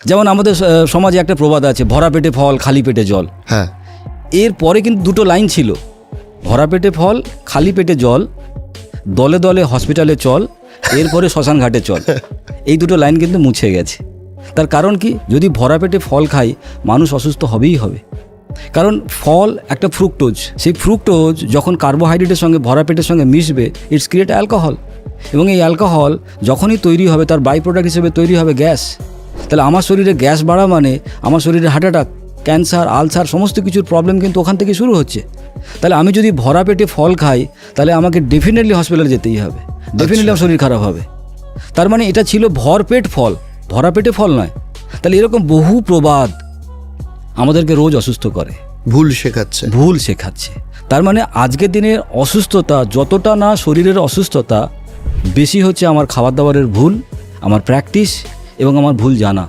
যেমন আমাদের সমাজে একটা প্রবাদ আছে, ভরা পেটে ফল খালি পেটে জল। হ্যাঁ, এর পরে কিন্তু দুটো লাইন ছিল, ভরা পেটে ফল খালি পেটে জল, দলে দলে হসপিটালে চল, এরপরে শ্মশান ঘাটে চল। এই দুটো লাইন কিন্তু মুছে গেছে। তার কারণ কি, যদি ভরা পেটে ফল খাই মানুষ অসুস্থ হবেই হবে। কারণ ফল একটা ফ্রুক্টোজ, সেই ফ্রুক্টোজ যখন কার্বোহাইড্রেটের সঙ্গে ভরা পেটের সঙ্গে মিশবে, ইটস ক্রিয়েট অ্যালকোহল, এবং এই অ্যালকোহল যখনই তৈরি হবে তার বাই প্রোডাক্ট হিসেবে তৈরি হবে গ্যাস। তাহলে আমার শরীরে গ্যাস বাড়া মানে আমার শরীরে হার্ট অ্যাটাক, ক্যান্সার, আলসার সমস্ত কিছুর প্রবলেম কিন্তু ওখান থেকে শুরু হচ্ছে। তাহলে আমি যদি ভরা পেটে ফল খাই তাহলে আমাকে ডেফিনেটলি হসপিটালে যেতেই হবে, ডেফিনেটলি আমার শরীর খারাপ হবে। তার মানে এটা ছিল ভরপেট ফল, ভরা পেটে ফল নয়। তাহলে এরকম বহু প্রবাদ আমাদেরকে রোজ অসুস্থ করে, ভুল শেখাচ্ছে। তার মানে আজকের দিনের অসুস্থতা যতটা না শরীরের অসুস্থতা, বেশি হচ্ছে আমার খাবার দাবারের ভুল, আমার প্র্যাকটিস এবং আমার ভুল জানা।